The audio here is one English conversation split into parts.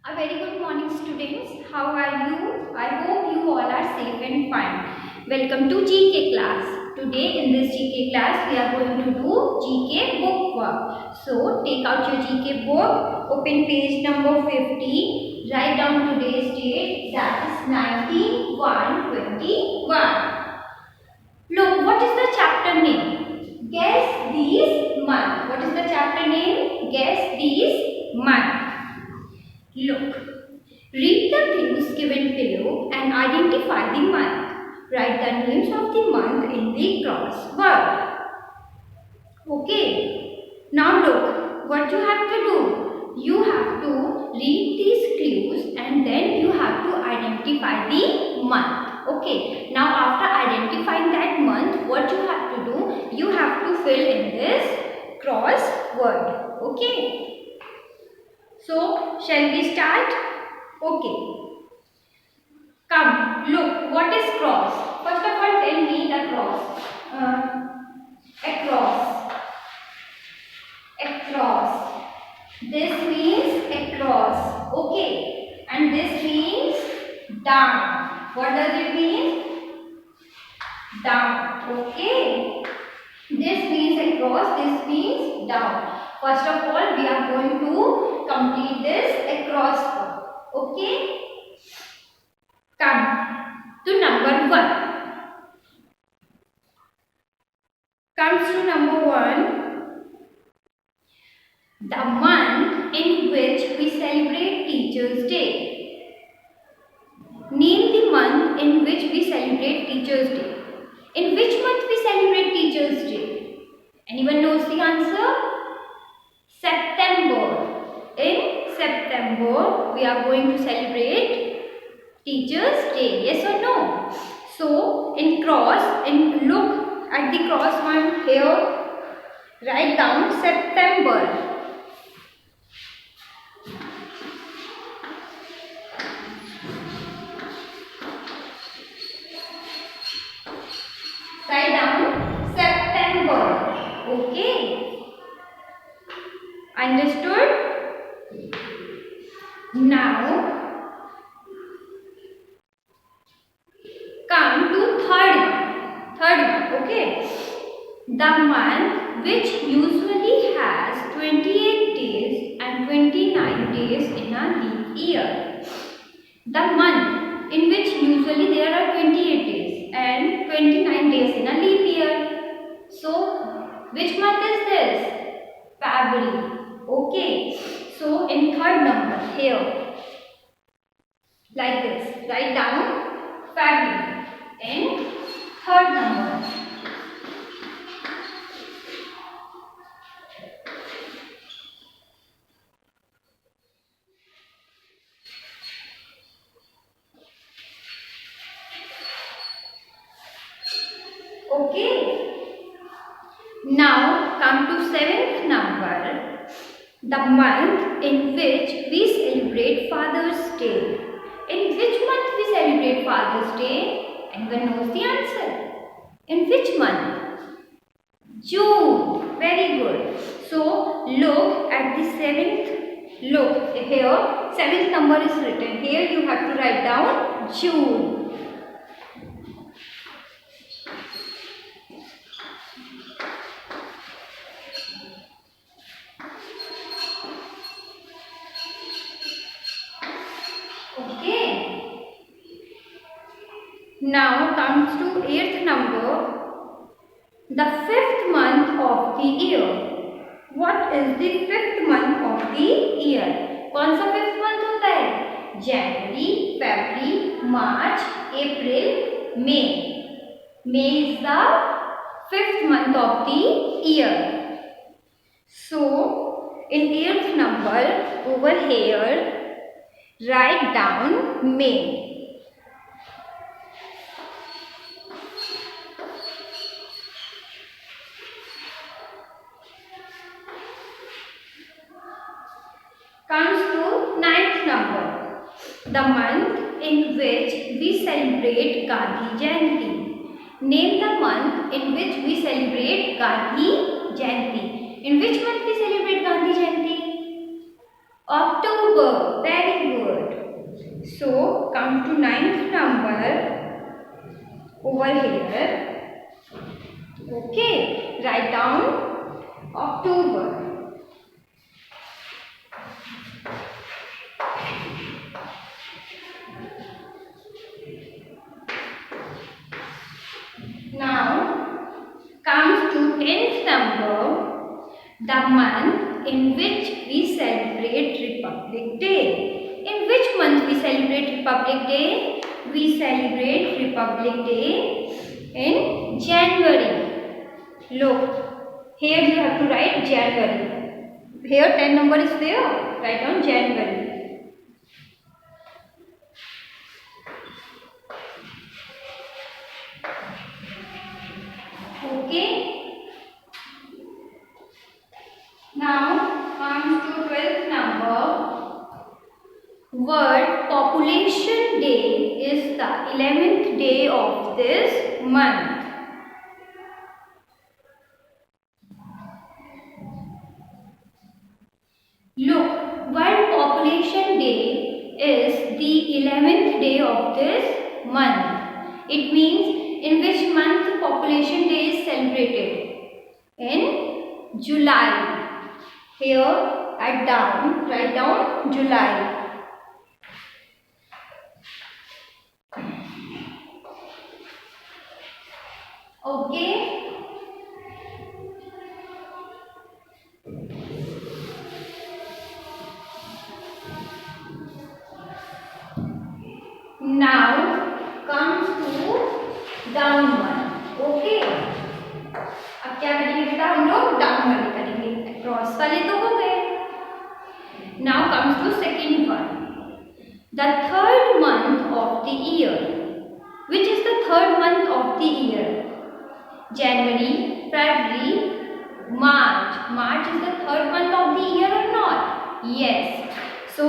A very good morning, students. How are you? I hope you all are safe and fine. Welcome to GK class. Today in this GK class we are going to do GK book work. So take out your GK book, open page number 50, write down today's date, that is 19/1/21. Look, what is the chapter name? Guess these month. What is the chapter name? Guess these month. Look, read the clues given below and identify the month. Write the names of the month in the crossword. Okay. Now look, what you have to do? You have to read these clues and then you have to identify the month. Okay. Now after identifying that month, what you have to do? You have to fill in this crossword. Okay. So, shall we start? Okay. Come, look, what is cross? First of all, tell me the cross. Across. Across. This means across. Okay. And this means down. What does it mean? Down. Okay. This means across, this means down. First of all, we are going to complete this across word. Okay? Come to number 1. Comes to number 1. The month in which we celebrate Teachers' Day. Name the month in which we celebrate Teachers' Day. In which month we celebrate Teachers' Day? Anyone knows the answer? September. In September, we are going to celebrate Teachers' Day. Yes or no? So, in cross, look at the cross one here. Write down September. Write down September. Okay. Understood? Now, come to third one. Third one, okay. The month which usually has 28 days and 29 days in a leap year. The month in which usually there are 28 days and 29 days in a leap year. So, which month is this? February. Okay. So, in third number here, like this, write down February in third number. Okay. Now, come to seventh number. The month in which we celebrate Father's Day. In which month we celebrate Father's Day? Anyone knows the answer? In which month? June. Very good. So, look at the seventh. Look here. Seventh number is written. Here you have to write down June. Now comes to 8th number, the 5th month of the year. What is the 5th month of the year? कौन सा 5th month होता है? January, February, March, April, May. May is the 5th month of the year. So, in 8th number over here, write down May. Comes to 9th number, the month in which we celebrate Gandhi Jayanti. Name the month in which we celebrate Gandhi Jayanti. In which month we celebrate Gandhi Jayanti? October. Very come to ninth number over here. Okay, write down October. Now comes to 10th number, the month in which we celebrate Republic Day. In which month we celebrate Republic Day? We celebrate Republic Day in January. Look, here you have to write January. Here 10 number is there. Write down January. Okay. Now comes to 12th number. World Population Day is the 11th day of this month. Look, World Population Day is the 11th day of this month. It means in which month the Population Day is celebrated? In July. Here write down July. Okay. Now comes to down one. Okay. अब क्या करेंगे बेटा हम लोग down वाले करेंगे, cross वाले तो हो गए. Now comes to second one. The third month of the year. Which is the third month of the year? January, February, March. March is the third month of the year or not? Yes. So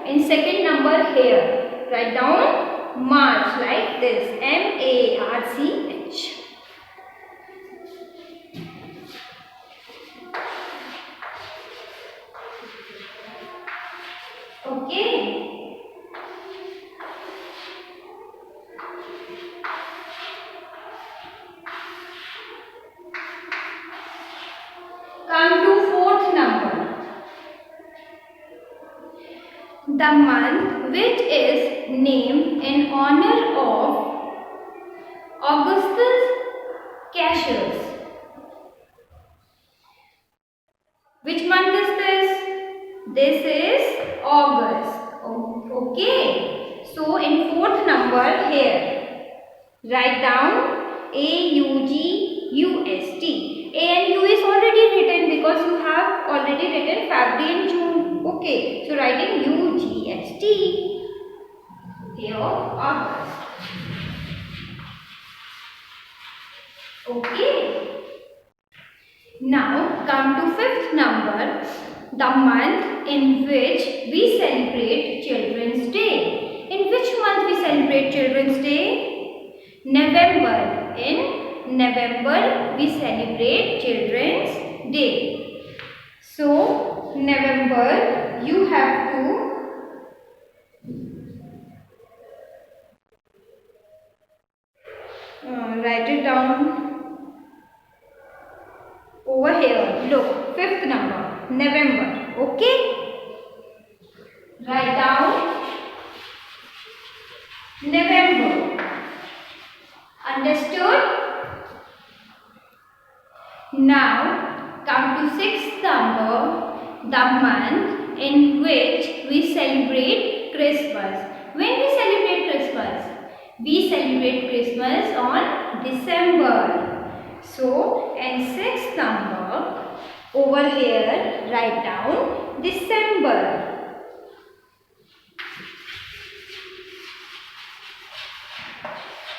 in second number here, write down March like this. M-A-R-C-H. Okay. Come to fourth number. The month which is named in honor of Augustus Cassius. Which month is this? This is August. Okay. So in fourth number here, write down A-U-G-U-S-T. A and U is already written because you have already written February and June. Okay. So writing U-G-S-T. Here August. Okay. Now come to fifth number, the month in which we celebrate Children's Day. In which month we celebrate Children's Day? November. In November we celebrate Children's Day. So November you have to write it down. Over here, look, fifth number, November. Okay? Write down November. Understood? Now, come to sixth number, the month in which we celebrate Christmas. When we celebrate Christmas? We celebrate Christmas on December. So, in sixth number, over here, write down December.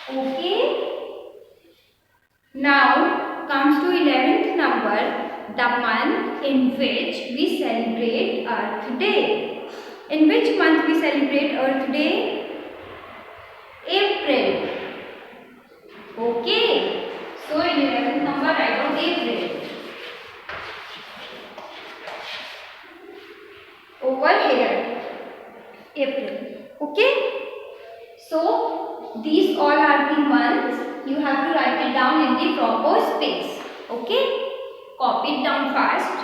Okay. Now, comes to 11th number, the month in which we celebrate Earth Day. In which month we celebrate Earth Day? April. Okay. So in 11th number write down April. Over here, April. Okay. These all are the months. You have to write it down in the proper space. Okay? Copy it down fast.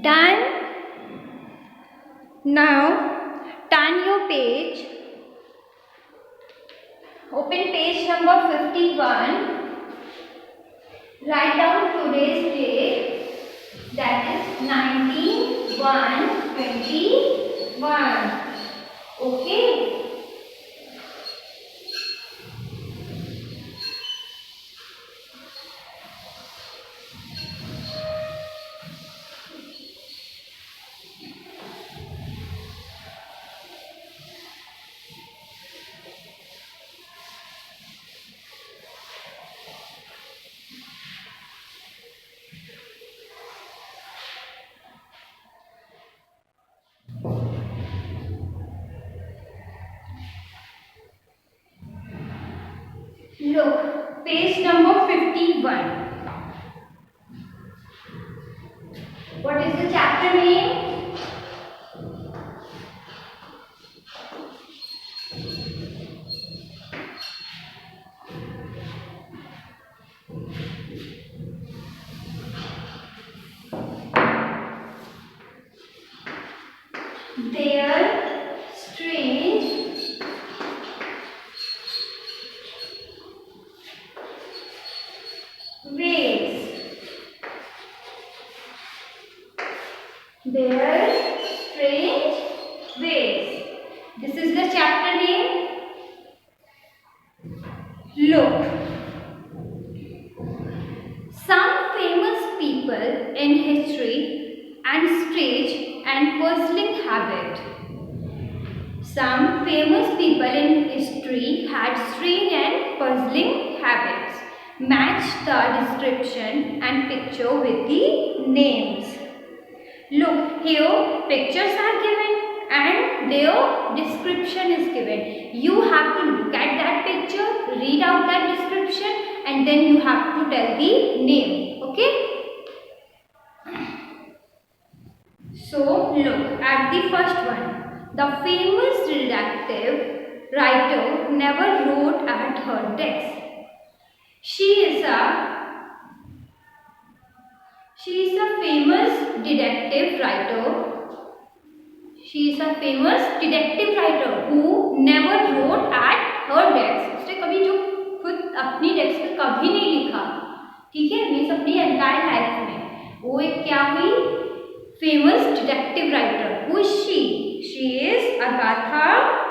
Done. Now turn your page. Open page number 51. Write down today's date, that is 19/1/21. Okay. Look, page number 51. What is the chapter name? Their strange ways. Their strange ways. This is the chapter name. Look. Some famous people in history and strange and puzzling habit. Some famous people in history had strange and puzzling habits. Match the description and picture with the names. Look, here pictures are given and their description is given. You have to look at that picture, read out that description, and then you have to tell the name. Okay? So, look at the first one. The famous detective writer never wrote at her desk. She is a famous detective writer. She is a famous detective writer who never wrote at her desk. उसने कभी जो खुद अपनी desk पे कभी नहीं लिखा, ठीक है, मीन्स अपनी एंटायर लाइफ में वो एक क्या हुई, famous detective writer. Who is she? She is Agatha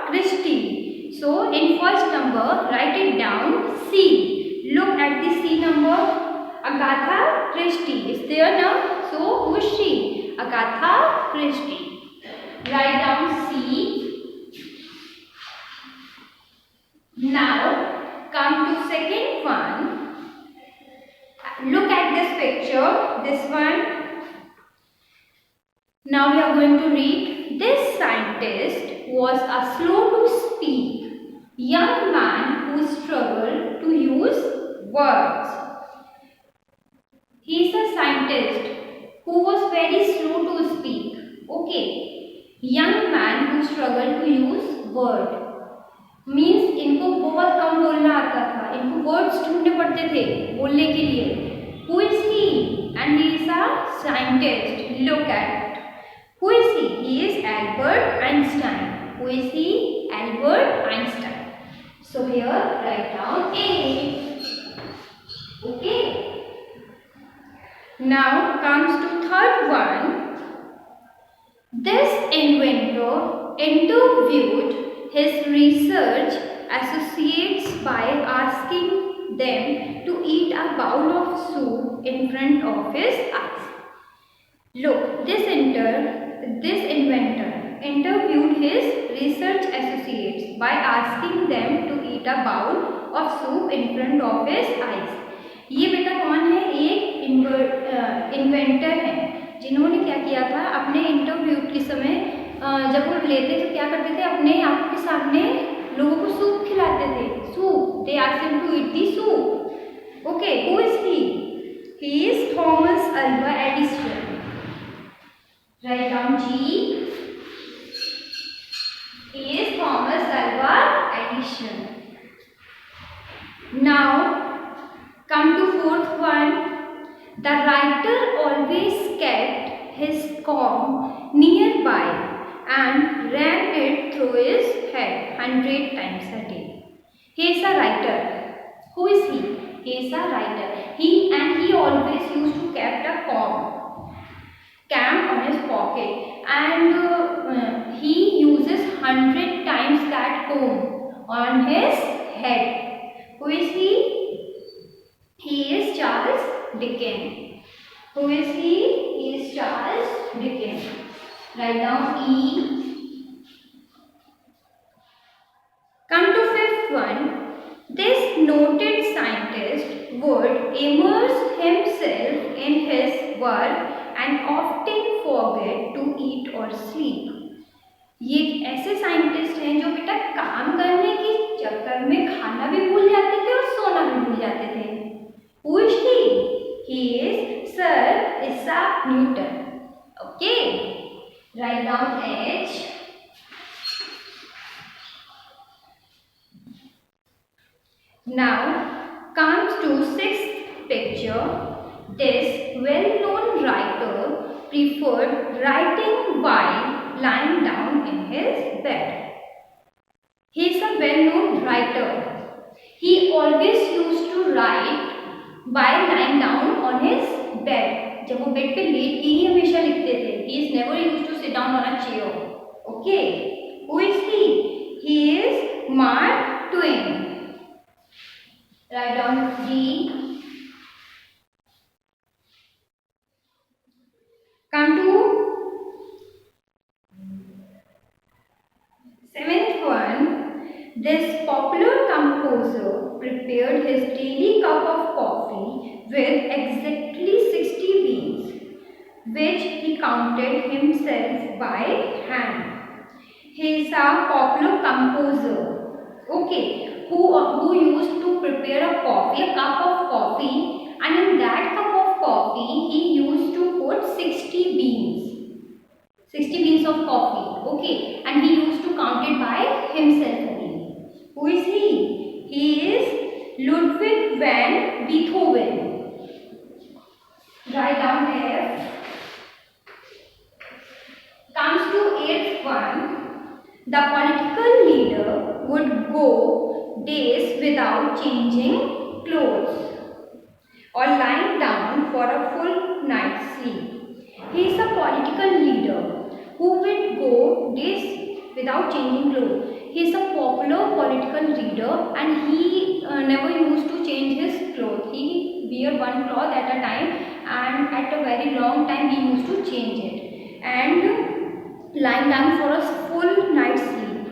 Christie. So in first number, write it down C. Look at the C number. Agatha Christie is there now. So who is she? Agatha Christie. Write down C. Now come to second one. Look at this picture. This one. Now we are going to read. This scientist was a slow to speak young man who struggled to use words. He is a scientist who was very slow to speak. Okay, young man who struggled to use word means इनको बहुत कम बोलना आता था, इनको words ढूंढने पड़ते थे बोलने के लिए. Who is he? And he is a scientist. Look at. Who is he? He is Albert Einstein. Who is he? Albert Einstein. So here write down A. Okay. Now comes to third one. This inventor interviewed his research associates by asking them to eat a bowl of soup in front of his eyes. Look, this inventor interviewed his research associates by asking them to eat a bowl of soup in front of his eyes. ये बेटा कौन है? एक inventor है जिन्होंने क्या किया था, अपने इंटरव्यू के समय जब वो लेते तो क्या करते थे, अपने आप के सामने लोगों को सूप खिलाते थे. Soup, they asked him to eat the soup. Okay, who is he? He is Thomas Alva Edison. Write down G. He is Thomas Alva Edison. Now come to fourth one. The writer always kept his comb nearby and ran it through his head 100 times a day. He is a writer. Who is he? He is a writer. He always used to kept a comb on his pocket, and he uses 100 times that comb on his head. Who is he? He is Charles Dickens. Who is he? He is Charles Dickens. Write down E. Come to fifth one. This noted scientist would immerse himself in his work and often forget to eat or sleep. ये ऐसे scientist हैं जो बेटा काम करने के चक्कर में खाना भी भूल जाते थे और सोना भी भूल जाते थे. Who is he? He is Sir Isaac Newton. Okay. Write down H. Now comes to sixth picture. This well-known writer preferred writing while lying down in his bed. He is a well-known writer. He always used to write while lying down on his bed. जब वो bed पे late के ही हमेशा लिखते थे. He is never used to sit down on a chair. Okay. Who is he? He is Mark Twain. Write down G. Come to seventh one. This popular composer prepared his daily cup of coffee with exactly 60 beans, which he counted himself by hand. He is a popular composer. Okay, who used to prepare a cup of coffee, and in that cup of coffee he used to put 60 beans. 60 beans of coffee. Okay, and he used to count it by himself only. Who is he? He is Ludwig van Beethoven. Write down F. Comes to eighth one. The political leader would go days without changing clothes or lying down for a full night's sleep. He is a political leader who would go days without changing clothes. He is a popular political leader, and he never used to change his clothes. He wear one cloth at a time, and at a very long time he used to change it and lying down for a full night's sleep.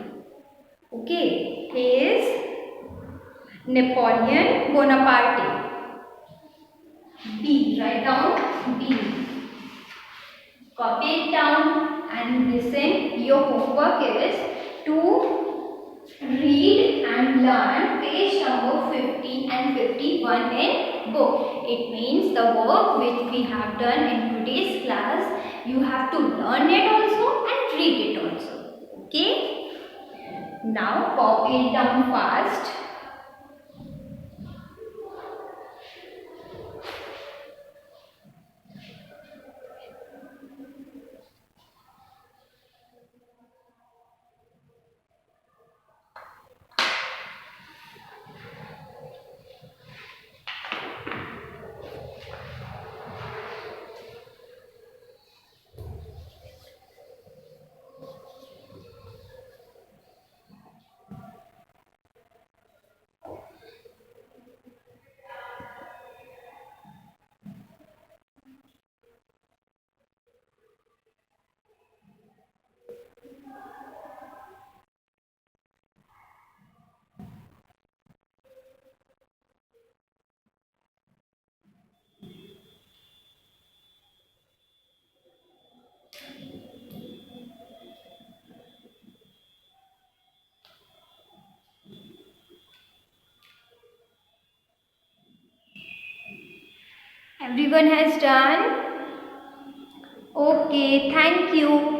Okay, he is Napoleon Bonaparte. B. Write down B. Copy it down and listen. Your homework is to Read and learn page number 50 and 51 in book. It means the work which we have done in today's class, you have to learn it also and read it also. Okay? Now copy it down fast. Everyone has done? Okay, thank you.